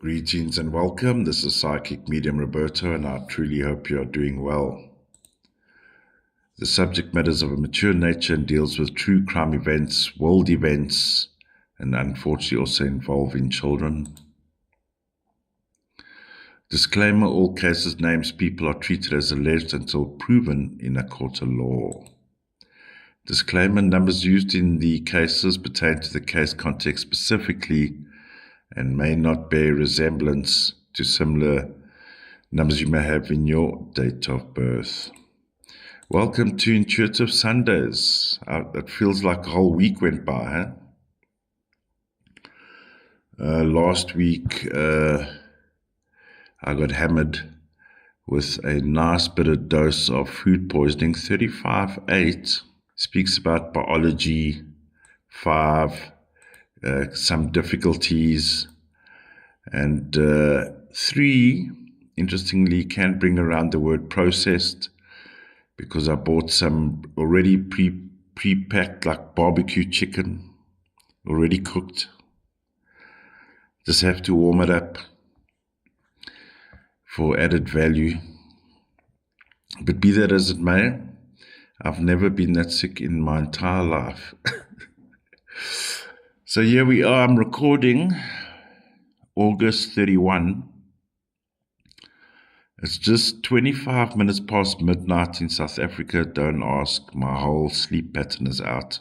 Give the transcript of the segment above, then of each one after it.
Greetings and welcome. This is Psychic Medium Roberto, and I truly hope you are doing well. The subject matter is of a mature nature and deals with true crime events, world events, and unfortunately also involving children. Disclaimer: all cases, names, people are treated as alleged until proven in a court of law. Disclaimer: numbers used in the cases pertain to the case context specifically and may not bear resemblance to similar numbers you may have in your date of birth. Welcome to Intuitive Sundays. It feels like a whole week went by, huh? Last week, I got hammered with a nice bit of dose of food poisoning. 35-8 speaks about biology, 5, some difficulties, and 3, interestingly, can bring around the word processed, because I bought some already pre-packed, like barbecue chicken, already cooked. Just have to warm it up for added value. But be that as it may, I've never been that sick in my entire life. So here we are. I'm recording August 31. It's just 25 minutes past midnight in South Africa. Don't ask. My whole sleep pattern is out.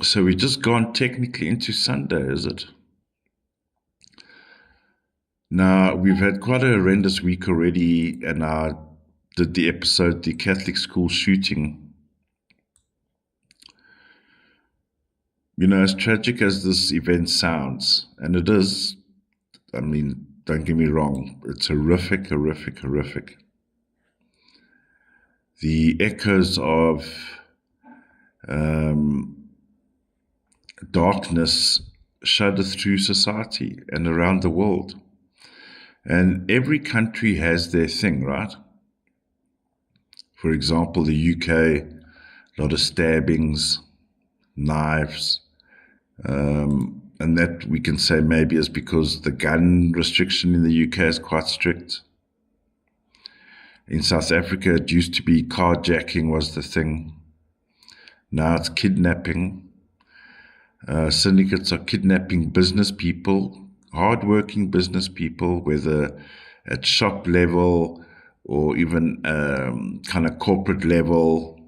So we've just gone technically into Sunday, is it? Now, we've had quite a horrendous week already, and I did the episode, the Catholic school shooting. You know, as tragic as this event sounds, and it is, I mean, don't get me wrong, it's horrific, horrific, horrific. The echoes of darkness shudder through society and around the world. And every country has their thing, right? For example, the UK, a lot of stabbings, knives, and that we can say maybe is because the gun restriction in the UK is quite strict. In South Africa, it used to be carjacking was the thing. Now it's kidnapping. Syndicates are kidnapping business people, hardworking business people, whether at shop level or even kind of corporate level,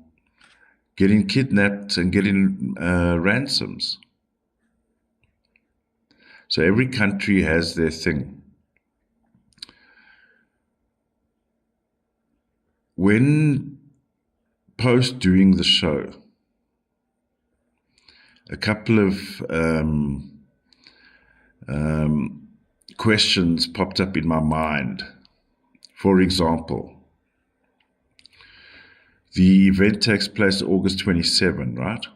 getting kidnapped and getting ransoms. So every country has their thing. When post doing the show, a couple of questions popped up in my mind. For example, the event takes place August 27, right?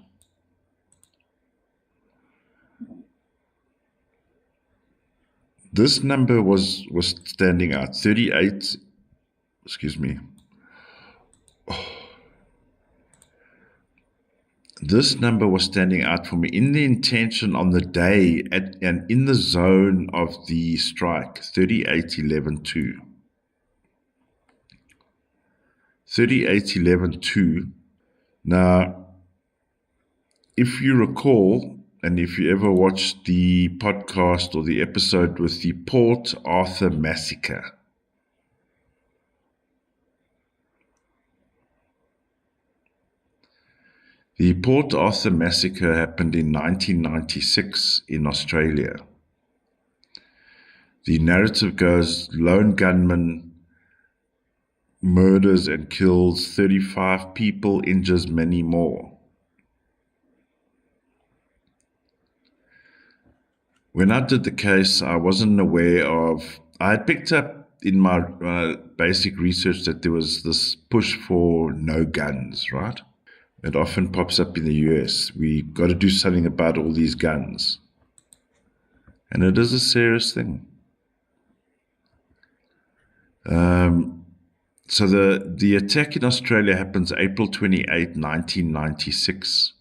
This number was standing out, 38, excuse me. This number was standing out for me in the intention on the day and in the zone of the strike, 38-11-2. 38-11-2. Now, if you recall, and if you ever watched the podcast or the episode with the Port Arthur Massacre, the Port Arthur Massacre happened in 1996 in Australia. The narrative goes, lone gunman murders and kills 35 people, injures many more. When I did the case, I wasn't aware of, I had picked up in my basic research that there was this push for no guns, right? It often pops up in the US. We got to do something about all these guns. And it is a serious thing. So the attack in Australia happens April 28, 1996.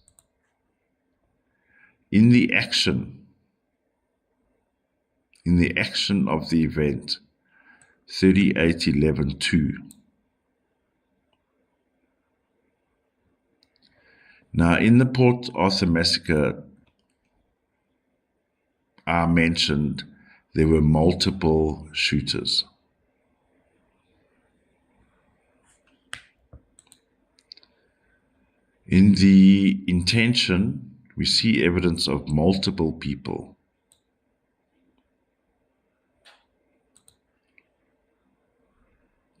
in the action of the event, 3811-2. Now, in the Port Arthur massacre, I mentioned there were multiple shooters. In the intention, we see evidence of multiple people.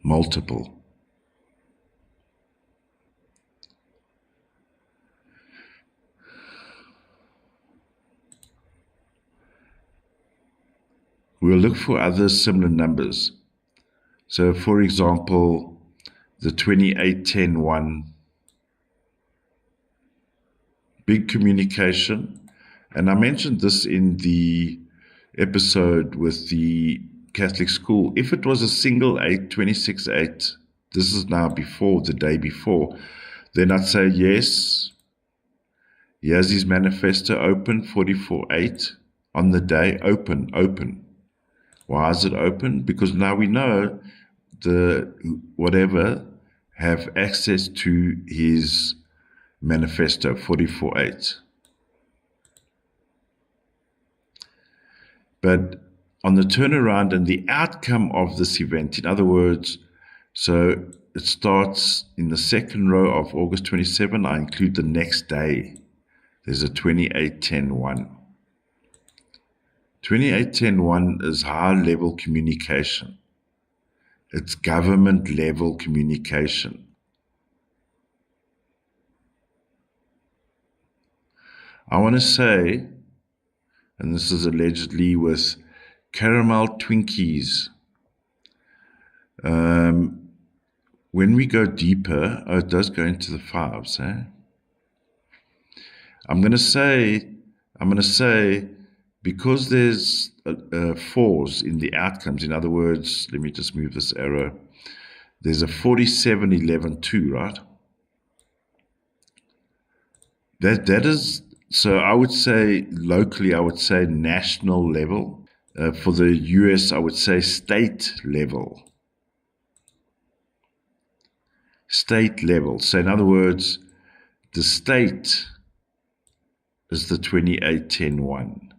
Multiple. We'll look for other similar numbers. So, for example, the 2810-1, big communication. And I mentioned this in the episode with the Catholic school. If it was a single 8, 26-8, this is now before, the day before, then I'd say yes. Here's his manifesto, open, 44-8, on the day, open. Why is it open? Because now we know the whatever have access to his manifesto, 44-8. But on the turnaround and the outcome of this event, in other words, so it starts in the second row of August 27. I include the next day. There's a 2810-1. 2810-1 is high-level communication. It's government-level communication. I want to say, and this is allegedly with caramel Twinkies, when we go deeper, it does go into the fives, eh? I'm going to say, because there's fours in the outcomes, in other words, let me just move this arrow, there's a 4711-2, right? That is, so I would say locally, I would say national level. For the US, I would say state level. State level. So in other words, the state is the 2810-1.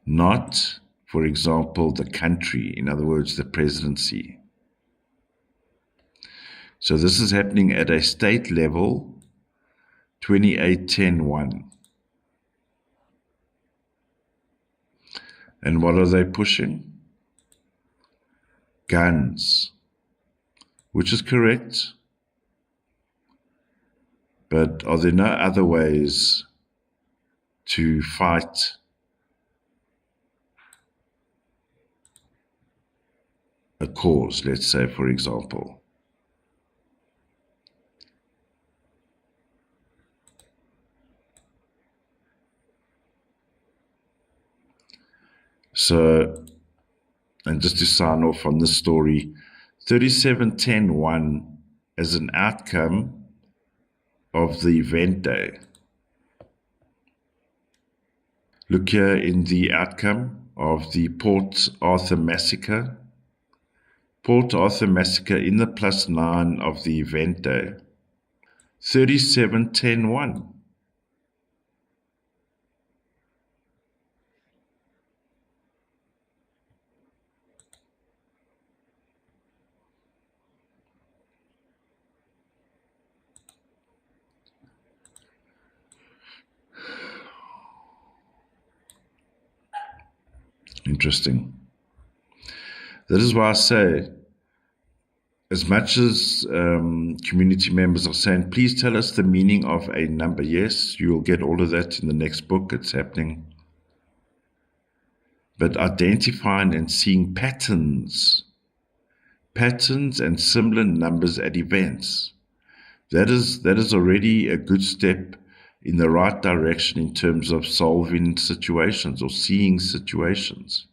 Not, for example, the country, in other words, the presidency. So this is happening at a state level, 2810-1. And what are they pushing? Guns, which is correct. But are there no other ways to fight a cause, let's say, for example? So, and just to sign off on this story, 3710-1 as an outcome of the event day. Look here in the outcome of the Port Arthur massacre. Port Arthur massacre in the +9 of the event day. 3710-1. Interesting. That is why I say, as much as community members are saying, please tell us the meaning of a number. Yes, you will get all of that in the next book. It's happening. But identifying and seeing patterns and similar numbers at events, that is already a good step in the right direction in terms of solving situations or seeing situations.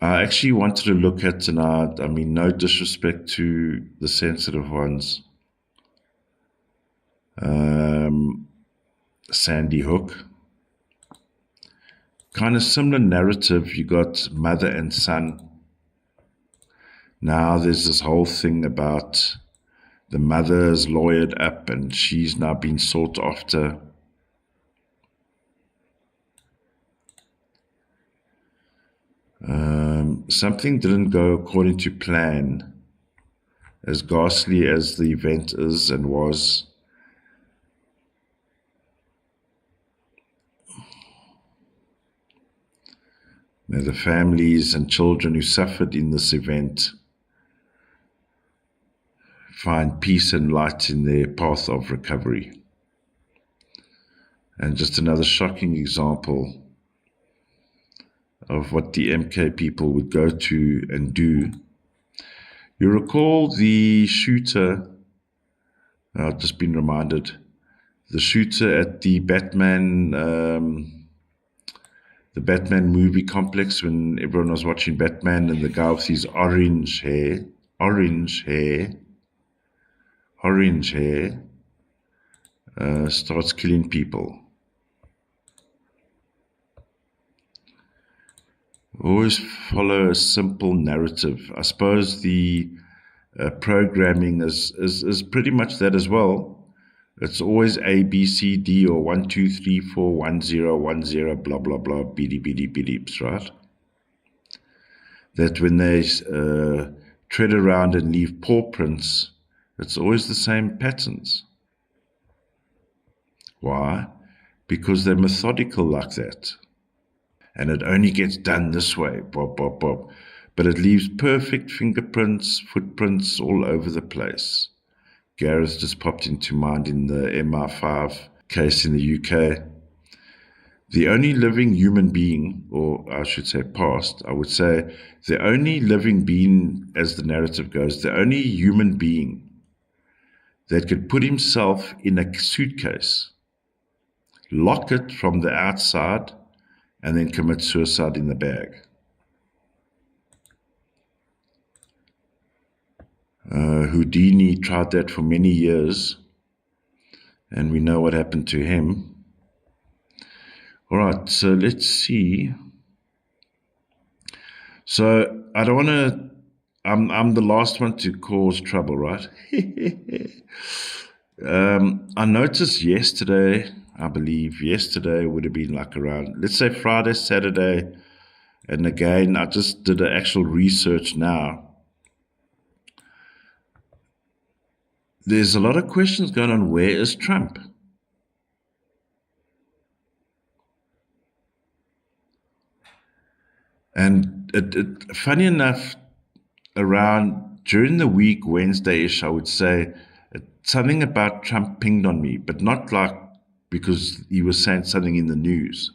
I actually wanted to look at tonight, I mean, no disrespect to the sensitive ones, Sandy Hook. Kind of similar narrative. You got mother and son. Now there's this whole thing about the mother's lawyered up and she's now been sought after. Something didn't go according to plan, as ghastly as the event is and was. May the families and children who suffered in this event find peace and light in their path of recovery. And just another shocking example of what the MK people would go to and do. You recall the shooter, I've just been reminded, the shooter at the Batman movie complex when everyone was watching Batman, and the guy with his orange hair starts killing people. Always follow a simple narrative. I suppose the programming is pretty much that as well. It's always A, B, C, D, or 1, 2, 3, 4, 1, 0, 1, 0, blah, blah, blah, beady, beady, beeps, right? That when they tread around and leave paw prints, it's always the same patterns. Why? Because they're methodical like that. And it only gets done this way, bob, bob, bob. But it leaves perfect fingerprints, footprints all over the place. Gareth just popped into mind in the MI5 case in the UK. The only living human being, or I should say past, I would say the only living being, as the narrative goes, the only human being that could put himself in a suitcase, lock it from the outside, and then commit suicide in the bag. Houdini tried that for many years, and we know what happened to him. All right, so let's see. So I don't want to, I'm the last one to cause trouble, right? I noticed yesterday, I believe yesterday would have been like around, let's say Friday, Saturday, and again, I just did an actual research now. There's a lot of questions going on. Where is Trump? And funny enough, around during the week, Wednesday-ish, I would say, something about Trump pinged on me, but not like because he was saying something in the news.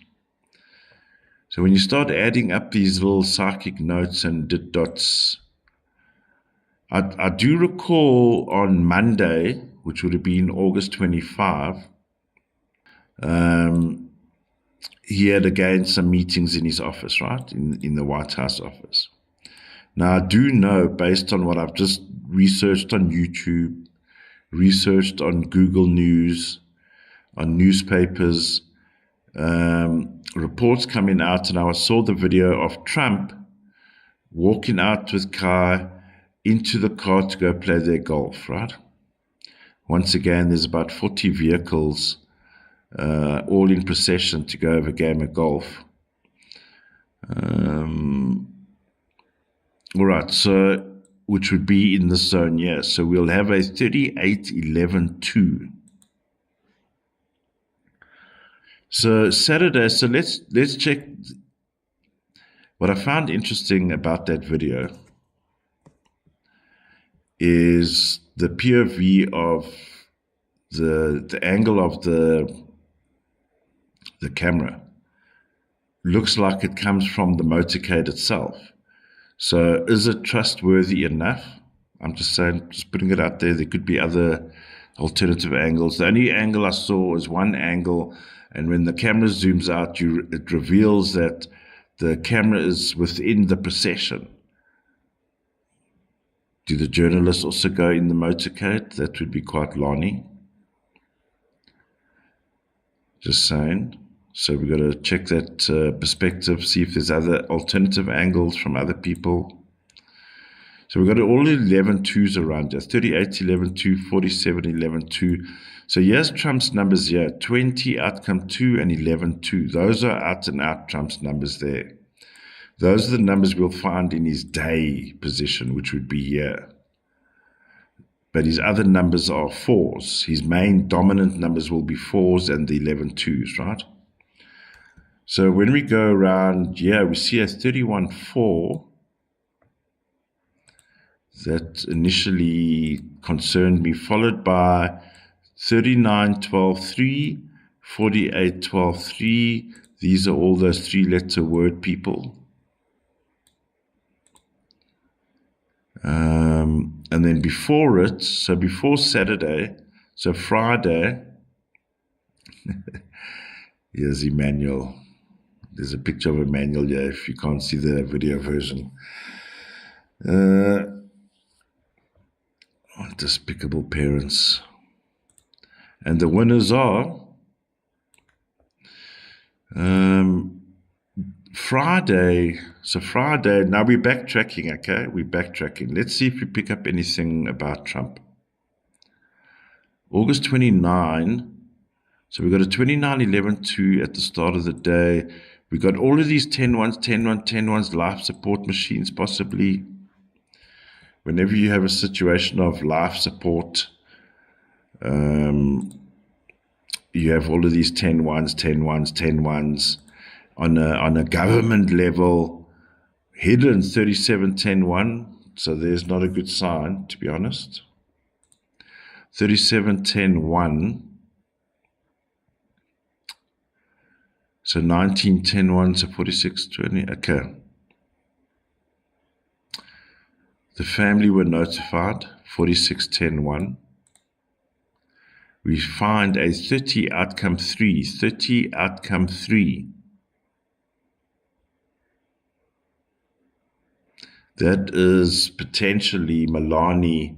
So when you start adding up these little psychic notes and dots, I do recall on Monday, which would have been August 25, he had again some meetings in his office, right, in the White House office. Now, I do know, based on what I've just researched on YouTube, researched on Google News, on newspapers, reports coming out, and I saw the video of Trump walking out with Kai into the car to go play their golf, right? Once again, there's about 40 vehicles, all in procession to go have a game of golf. All right, so which would be in this zone, yeah. So we'll have a 38-11-2. So Saturday, so let's check. What I found interesting about that video is the POV of the angle of the camera. Looks like it comes from the motorcade itself. So is it trustworthy enough? I'm just saying, just putting it out there. There could be other alternative angles. The only angle I saw is one angle, and when the camera zooms out, it reveals that the camera is within the procession. Do the journalists also go in the motorcade? That would be quite Lonnie. Just saying. So we've got to check that perspective, see if there's other alternative angles from other people. So we've got all the 11 twos around here. 38, 11, 2, 47, 11, 2. So here's Trump's numbers here. 20, outcome 2, and 11, 2. Those are out and out Trump's numbers there. Those are the numbers we'll find in his day position, which would be here. But his other numbers are 4s. His main dominant numbers will be 4s and the 11 2s, right? So when we go around, we see a 31 4. That initially concerned me, followed by 39 12 3, 48 12 3. These are all those 3-letter word people. And then before it, so before Saturday, so Friday, here's Emmanuel. There's a picture of Emmanuel here if you can't see the video version. Despicable parents. And the winners are Friday. So Friday, now we're backtracking, okay? We're backtracking. Let's see if we pick up anything about Trump. August 29. So we got a 29, 11, 2 at the start of the day. We got all of these 10 ones, 10 1, 10 ones, life support machines possibly. Whenever you have a situation of life support, you have all of these 10 ones, 10 ones, 10 ones. On a government level, hidden 37, 10, 1. So there's not a good sign, to be honest. 37, 10, 1. So 19, 10, 1, so 46, 20. Okay. The family were notified, 46, 10, 1. We find a 30, outcome 3. 30, outcome 3. That is potentially Milani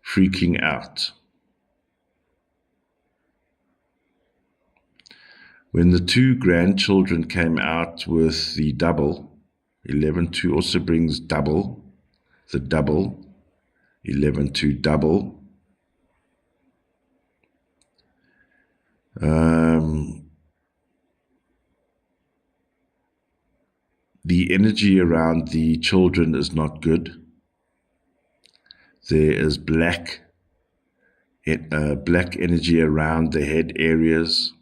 freaking out. When the 2 grandchildren came out with the double, 11, 2 also brings double, the double, 11, 2 double. The energy around the children is not good. There is black energy around the head areas.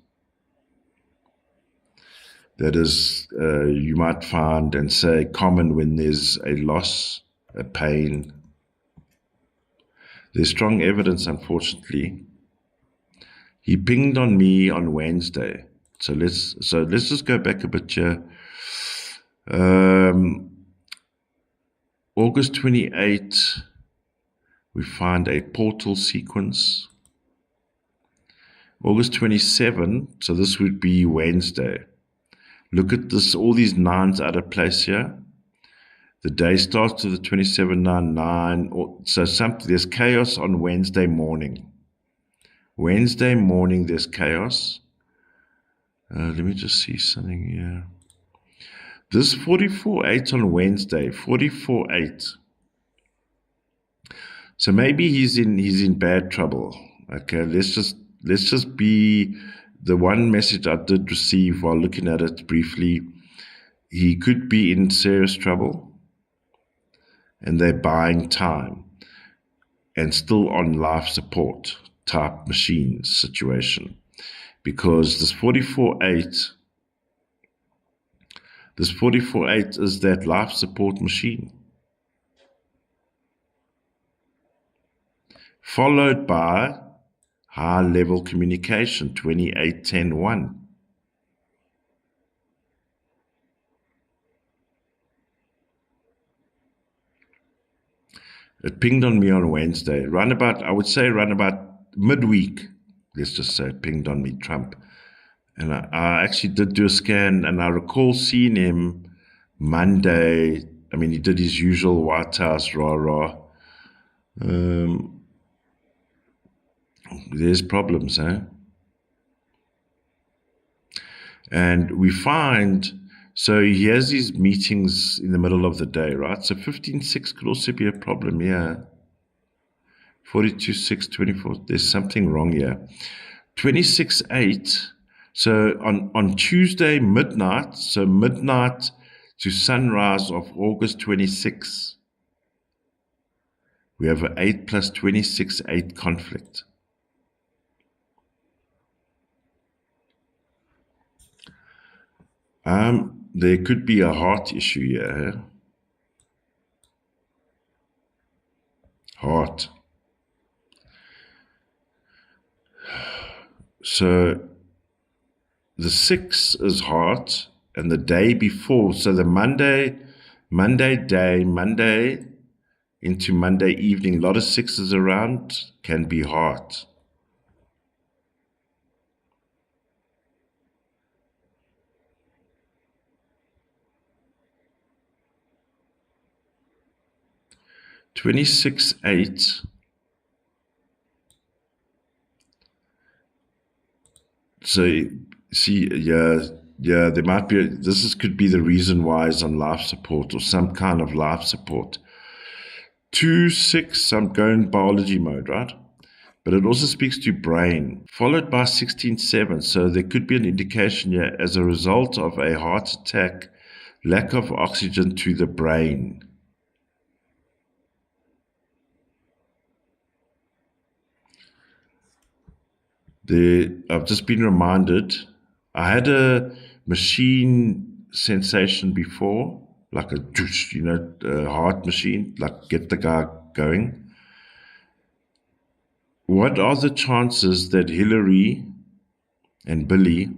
That is, you might find and say common when there's a loss, a pain. There's strong evidence, unfortunately. He pinged on me on Wednesday. So let's just go back a bit here. August 28, we find a portal sequence. August 27, so this would be Wednesday. Look at this, all these 9s out of place here. The day starts with the 27, 9, 9. So there's chaos on Wednesday morning. Wednesday morning, there's chaos. Let me just see something here. This 44-8 on Wednesday, 44-8. So maybe he's in bad trouble. Okay, let's just be the one message I did receive while looking at it briefly. He could be in serious trouble, and they're buying time, and still on life support type machines situation, because this 44-8. This 44-8 is that life support machine. Followed by high-level communication, 28-10-1. It pinged on me on Wednesday, I would say around about midweek. Let's just say it pinged on me, Trump. And I actually did do a scan, and I recall seeing him Monday, I mean, he did his usual White House rah-rah. There's problems, eh? And we find, so he has these meetings in the middle of the day, right? So 15.6 could also be a problem, yeah. 42.6, 24, there's something wrong here. 26.8, so on Tuesday midnight, so midnight to sunrise of August 26, we have an 8 plus 26, 8 conflict. There could be a heart issue here. Heart. So the 6 is heart, and the day before, so the Monday into Monday evening, a lot of 6s around, can be heart. (26.8). So, see, yeah, there might be, could be the reason why he's on life support or some kind of life support. 2.6, I'm going biology mode, right? But it also speaks to brain, followed by 16.7. So there could be an indication here as a result of a heart attack, lack of oxygen to the brain. I've just been reminded, I had a machine sensation before, like a heart machine, like get the guy going. What are the chances that Hillary and Billy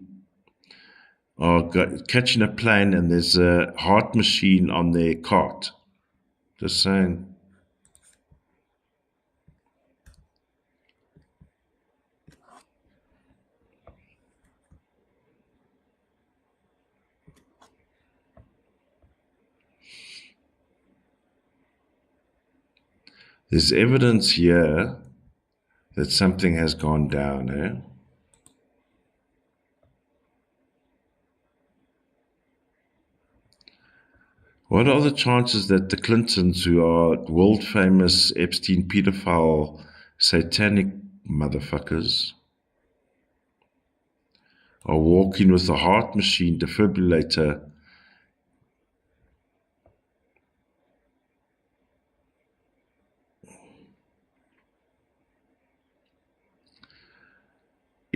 are catching a plane and there's a heart machine on their cart? Just saying. There's evidence here that something has gone down, eh? What are the chances that the Clintons, who are world-famous Epstein pedophile satanic motherfuckers, are walking with a heart machine defibrillator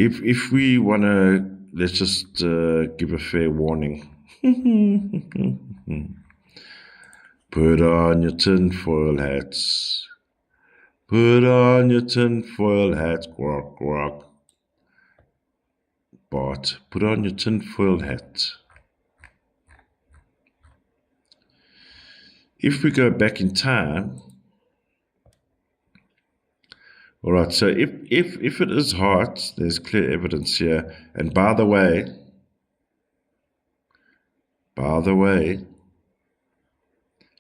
If we want to, let's just give a fair warning. Put on your tinfoil hats. Put on your tinfoil hats. Quack, quack. Bart, put on your tinfoil hat. If we go back in time, all right, so if it is heart, there's clear evidence here. And by the way,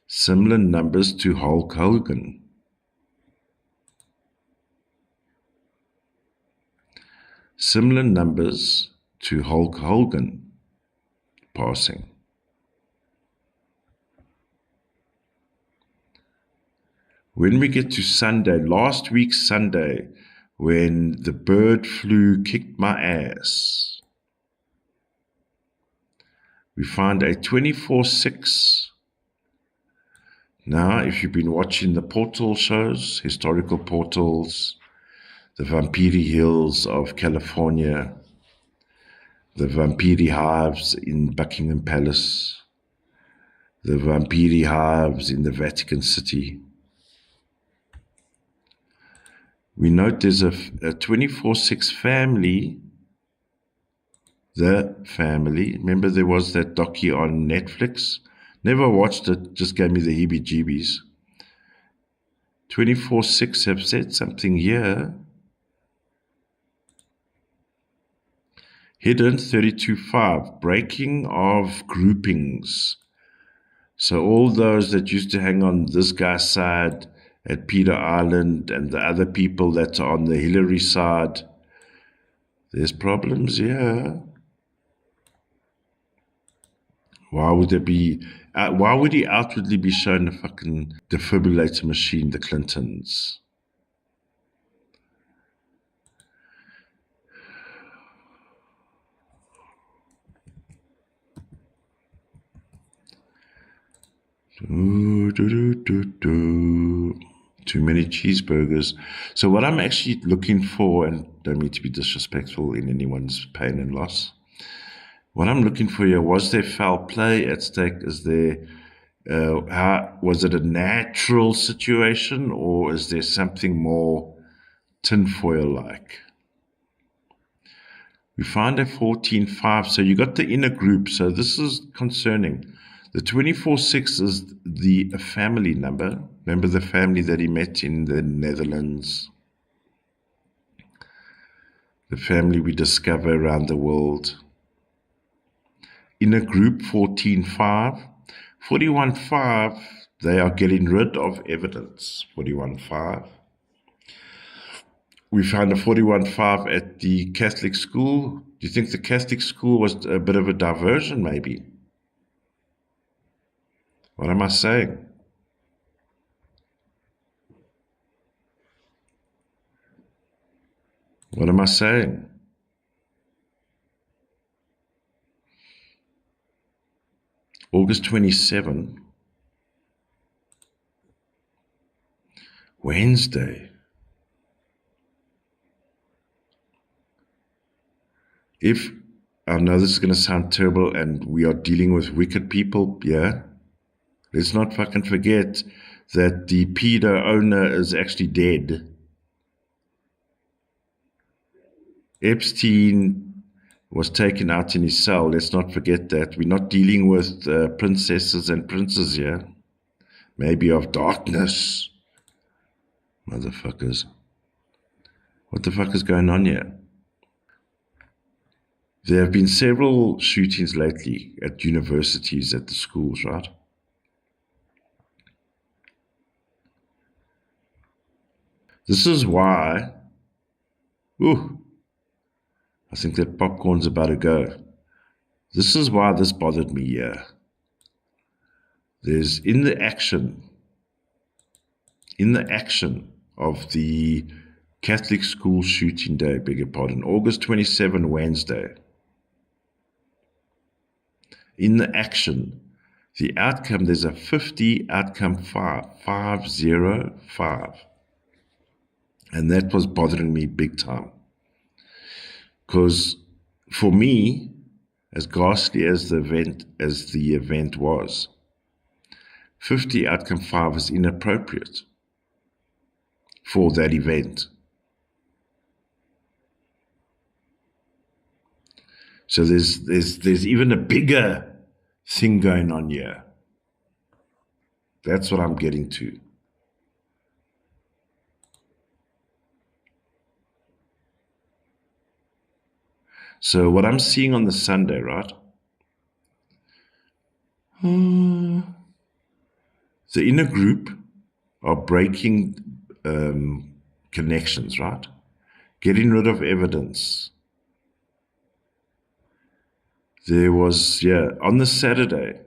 similar numbers to Hulk Hogan. Similar numbers to Hulk Hogan passing. When we get to Sunday, last week Sunday, when the bird flu kicked my ass, we find a 24/6. Now, if you've been watching the portal shows, historical portals, the Vampiri Hills of California, the Vampiri Hives in Buckingham Palace, the Vampiri Hives in the Vatican City, we note there's a 24/6 family. The Family. Remember there was that docu on Netflix? Never watched it, just gave me the heebie-jeebies. 24/6 have said something here. Hidden 32.5, breaking of groupings. So all those that used to hang on this guy's side at Peter Island and the other people that are on the Hillary side, there's problems here. Why would there be? Why would he outwardly be shown a fucking defibrillator machine, the Clintons? Too many cheeseburgers. So what I'm actually looking for, and don't mean to be disrespectful in anyone's pain and loss, what I'm looking for here, was there foul play at stake? Is there, was it a natural situation, or is there something more tinfoil-like? We find a 14-5, so you got the inner group, so this is concerning. The 24-6 is the family number. Remember the family that he met in the Netherlands? The family we discover around the world. Inner group 14-5. 41-5, they are getting rid of evidence. 41-5. We found a 41-5 at the Catholic school. Do you think the Catholic school was a bit of a diversion, maybe? What am I saying? What am I saying? August 27, Wednesday. If, I know this is going to sound terrible and we are dealing with wicked people, yeah? Let's not fucking forget that the pedo owner is actually dead. Epstein was taken out in his cell. Let's not forget that. We're not dealing with princesses and princes here. Maybe of darkness. Motherfuckers. What the fuck is going on here? There have been several shootings lately at universities, at the schools, right? This is why, I think that popcorn's about to go. This is why this bothered me here. There's in the action of the Catholic school shooting day, beg your pardon, August 27, Wednesday. In the action, the outcome, there's a 50 outcome 505. And that was bothering me big time. Because for me, as ghastly as the event was, 50 outcome 5 is inappropriate for that event. So there's even a bigger thing going on here. That's what I'm getting to. So what I'm seeing on the Sunday, right? The inner group are breaking connections, right? Getting rid of evidence. There was, on the Saturday,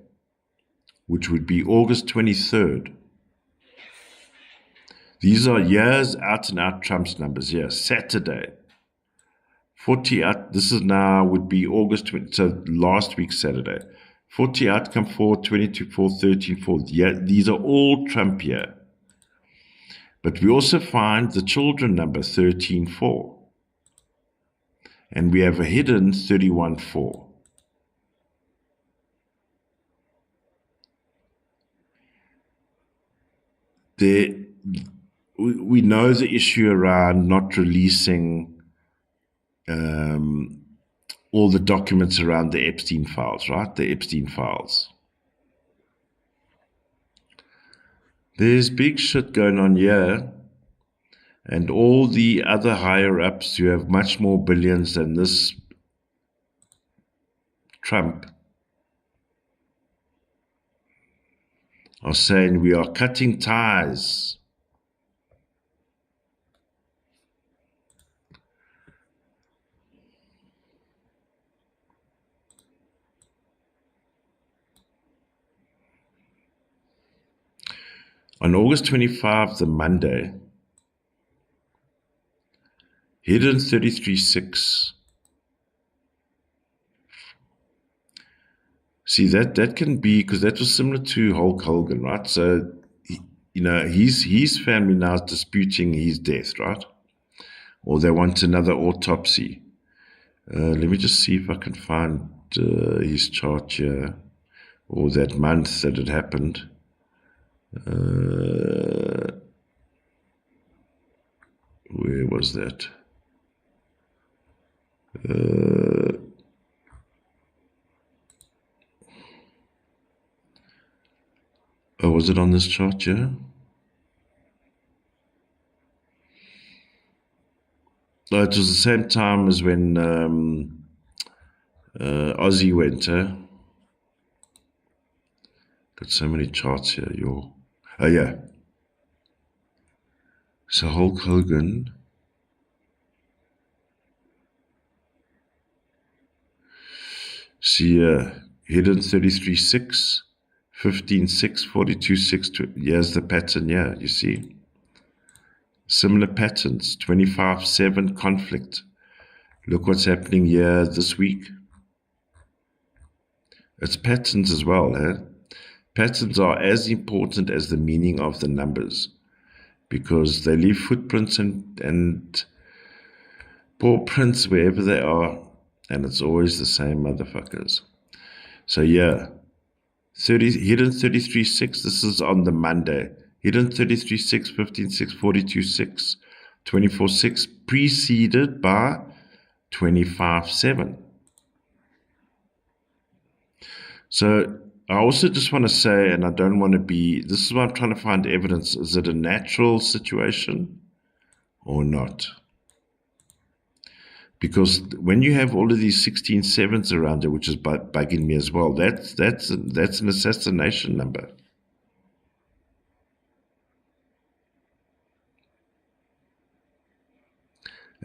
which would be August 23rd. These are years out and out Trump's numbers, Saturday. 40 out, this is now, would be August 20, so last week Saturday. 40 outcome 4, 22, 4, 13, 4. Yeah, these are all Trump here. But we also find the children number 13, 4. And we have a hidden 31, 4. We know the issue around not releasing all the documents around the Epstein files, right? The Epstein files. There's big shit going on here, and all the other higher-ups who have much more billions than this Trump are saying we are cutting ties. On August 25, the Monday, hidden 33.6. See, that can be, because that was similar to Hulk Hogan, right? So, his family now is disputing his death, right? Or they want another autopsy. Let me just see if I can find his chart here, or that month that it happened. Where was that? Oh, was it on this chart here? Oh, it was the same time as when Ozzy went, huh? Got so many charts here, Oh, yeah. So Hulk Hogan. See, hidden 33.6, 15.6, 42.6. Here's the pattern here, you see. Similar patterns, 25.7 conflict. Look what's happening here this week. It's patterns as well, eh? Patterns are as important as the meaning of the numbers, because they leave footprints and paw prints wherever they are, and it's always the same motherfuckers. So yeah, hidden 33.6, this is on the Monday. Hidden 33.6, 15.6, 42.6, 24.6, preceded by 25.7. So I also just want to say, and I don't want to be, this is why I'm trying to find evidence, is it a natural situation or not? Because when you have all of these 16.7s around it, which is bugging me as well, that's an assassination number.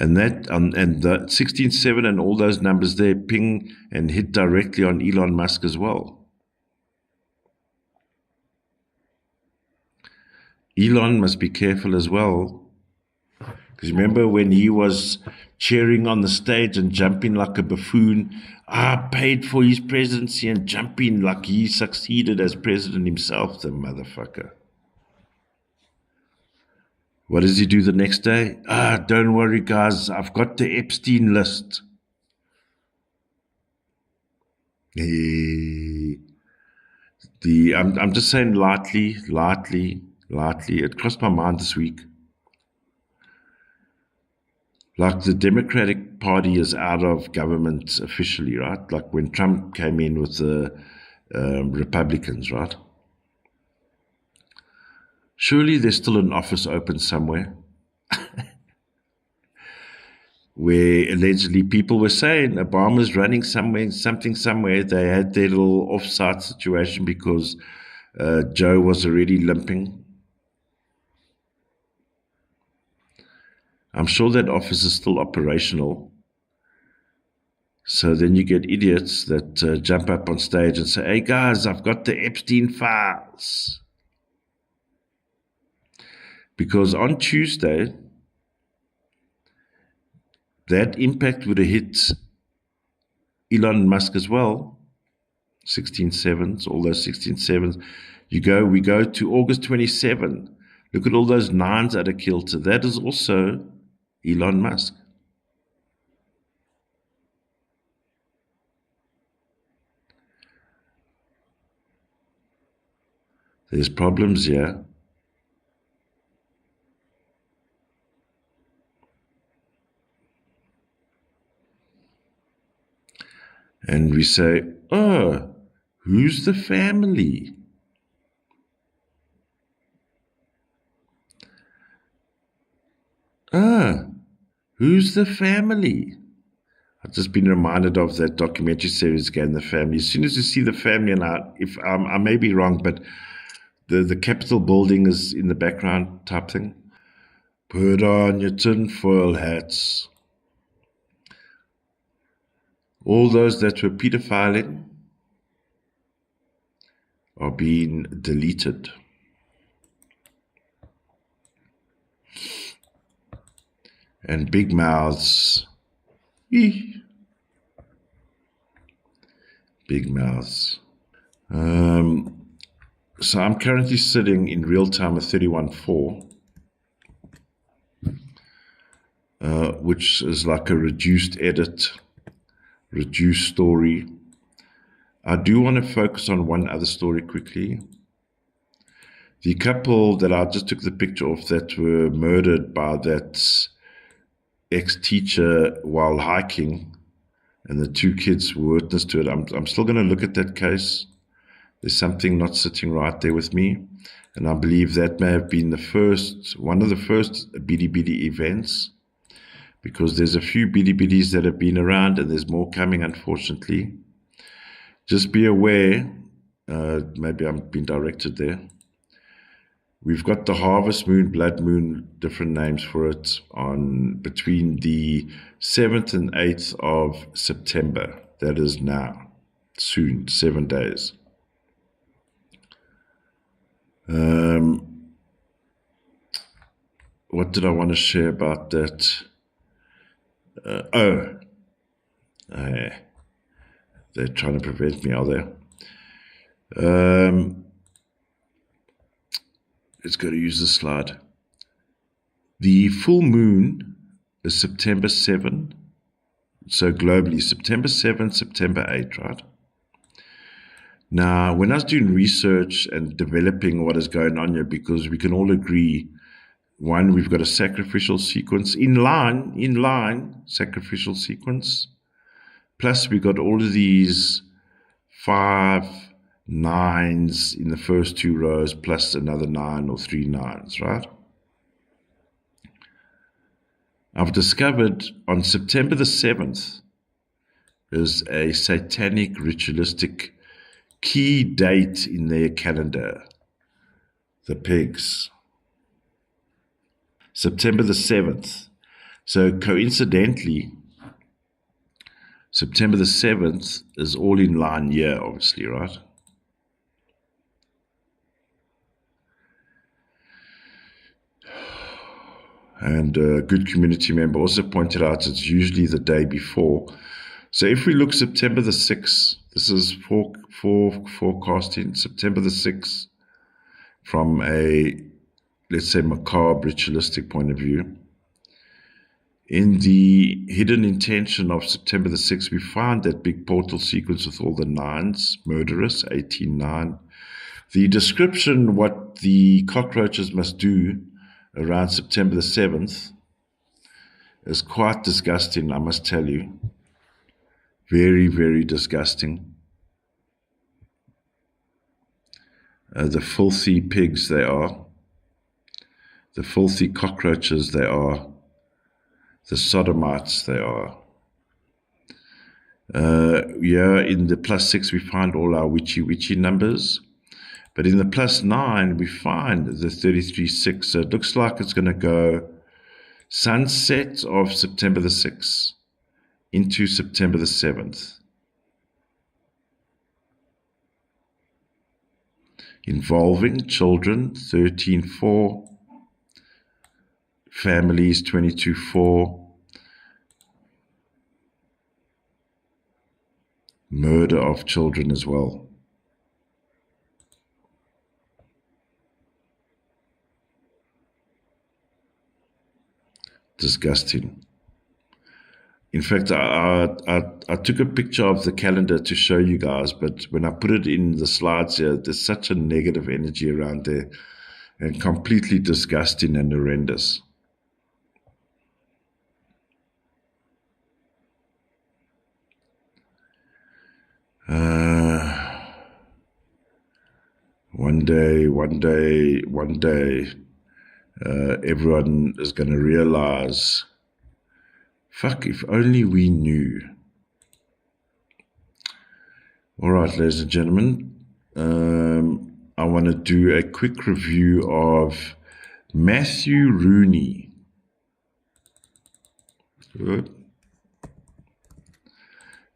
And that and the 16.7 and all those numbers there ping and hit directly on Elon Musk as well. Elon must be careful as well, because remember when he was cheering on the stage and jumping like a buffoon, paid for his presidency, and jumping like he succeeded as president himself, the motherfucker. What does he do the next day? Don't worry, guys, I've got the Epstein list. I'm just saying lightly. It crossed my mind this week. Like the Democratic Party is out of government officially, right? Like when Trump came in with the Republicans, right? Surely there's still an office open somewhere where allegedly people were saying Obama's running something somewhere. They had their little offsite situation because Joe was already limping. I'm sure that office is still operational. So then you get idiots that jump up on stage and say, hey guys, I've got the Epstein files. Because on Tuesday, that impact would have hit Elon Musk as well. 16.7s, all those 16.7s. We go to August 27. Look at all those 9s out of kilter. That is also Elon Musk. There's problems here. And we say, who's the family? Who's the family? I've just been reminded of that documentary series again, The Family. As soon as you see the family, and I may be wrong, but the Capitol building is in the background type thing. Put on your tinfoil hats. All those that were pedophiling are being deleted. And big mouths. Big mouths. So I'm currently sitting in real time at 31.4, which is like a reduced edit, reduced story. I do want to focus on one other story quickly. The couple that I just took the picture of that were murdered by that ex-teacher while hiking, and the two kids were witness to it. I'm still going to look at that case. There's something not sitting right there with me, and I believe that may have been one of the first bidi events, because there's a few bidis that have been around, and there's more coming, unfortunately. Just be aware, maybe I'm being directed there. We've got the harvest moon, blood moon, different names for it, on between the 7th and 8th of September. That is now, soon, 7 days. What did I want to share about that? They're trying to prevent me, are they? Let's go to use this slide. The full moon is September 7. So globally, September 7, September 8, right? Now, when I was doing research and developing what is going on here, because we can all agree, one, we've got a sacrificial sequence, in line, sacrificial sequence. Plus, we got all of these 5 9s in the first 2 rows, plus another 9 or 3 9s, right? I've discovered on September the 7th is a satanic ritualistic key date in their calendar. The pigs. September the 7th. So coincidentally, September the 7th is all in line year, obviously, right? And a good community member also pointed out it's usually the day before. So if we look September the 6th, this is forecasting September the 6th from a, let's say, macabre, ritualistic point of view. In the hidden intention of September the 6th, we find that big portal sequence with all the 9s, murderous, 18-9. The description, what the cockroaches must do around September the 7th, is quite disgusting, I must tell you. Very, very disgusting. The filthy pigs they are. The filthy cockroaches they are. The sodomites they are. In the +6 we find all our witchy numbers. But in the +9 we find the 33-6. So it looks like it's going to go sunset of September the 6th into September the 7th. Involving children, 13-4. Families, 22-4. Murder of children as well. Disgusting. In fact, I took a picture of the calendar to show you guys, but when I put it in the slides here, there's such a negative energy around there and completely disgusting and horrendous. One day, everyone is going to realize, fuck, if only we knew. All right, ladies and gentlemen, I want to do a quick review of Mathew Rooney. Good.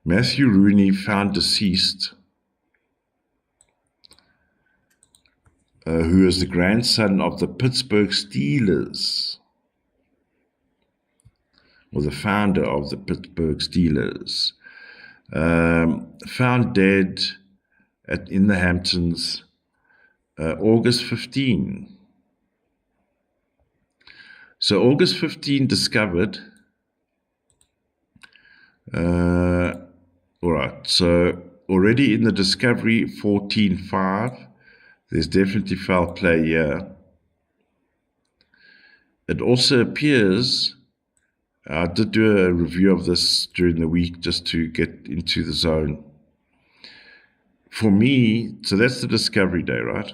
Mathew Rooney, found deceased, who is the grandson of the Pittsburgh Steelers, or the founder of the Pittsburgh Steelers, found dead in the Hamptons, August 15. So August 15 discovered, all right, so already in the discovery 14.5, there's definitely foul play here. It also appears, I did do a review of this during the week just to get into the zone. For me, so that's the discovery day, right?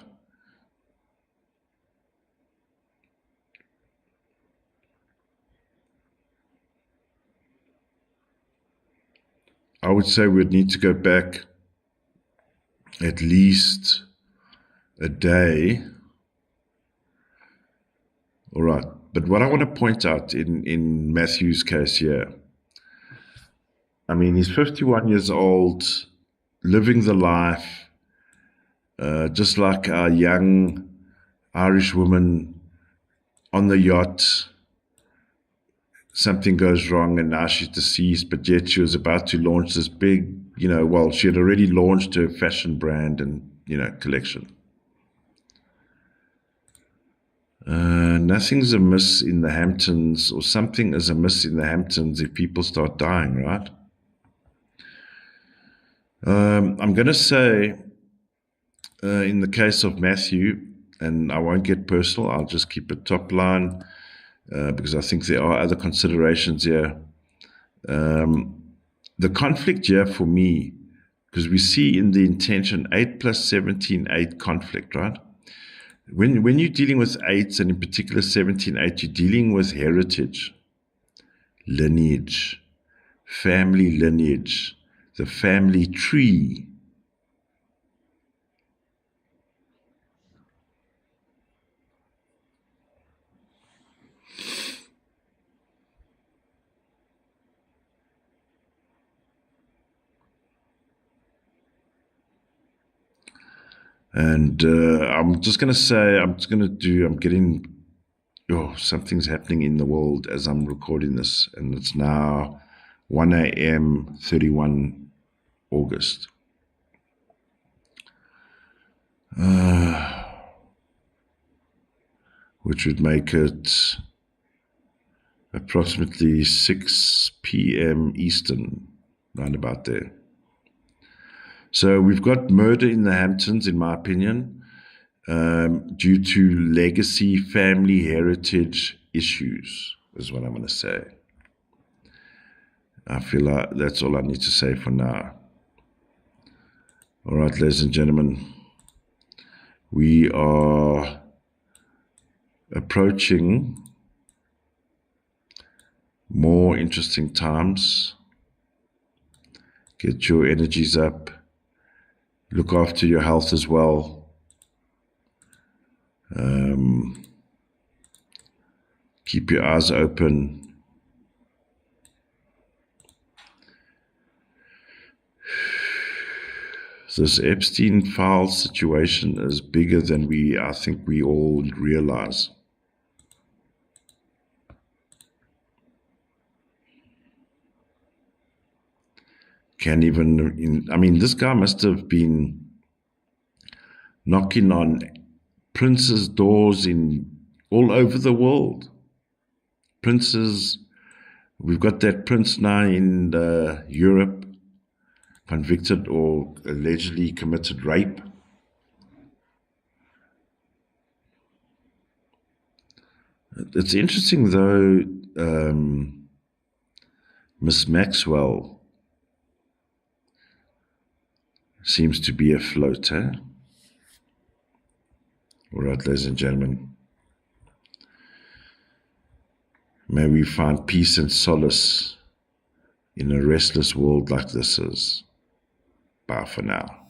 I would say we'd need to go back at least a day. All right. But what I want to point out in Mathew's case here, I mean, he's 51 years old, living the life, just like our young Irish woman on the yacht. Something goes wrong and now she's deceased, but yet she was about to launch this big, well, she had already launched her fashion brand and, collection. Nothing's amiss in the Hamptons, or something is amiss in the Hamptons if people start dying, right? I'm going to say, in the case of Mathew, and I won't get personal, I'll just keep it top line, because I think there are other considerations here. The conflict here for me, because we see in the intention 8 plus 17, 8 conflict, right? When you're dealing with 8s, and in particular 17, 8, you're dealing with heritage, lineage, family lineage, the family tree. And I'm just going to say, I'm getting, something's happening in the world as I'm recording this. And it's now 1 a.m., 31 August. Which would make it approximately 6 p.m. Eastern, round about there. So we've got murder in the Hamptons, in my opinion, due to legacy, family, heritage issues, is what I'm going to say. I feel like that's all I need to say for now. All right, ladies and gentlemen, we are approaching more interesting times. Get your energies up. Look after your health as well. Keep your eyes open. This Epstein file situation is bigger than I think we all realize. This guy must have been knocking on princes' doors all over the world. Princes, we've got that prince now in Europe, convicted or allegedly committed rape. It's interesting though, Miss Maxwell seems to be afloat, eh? All right, ladies and gentlemen. May we find peace and solace in a restless world like this is. Bye for now.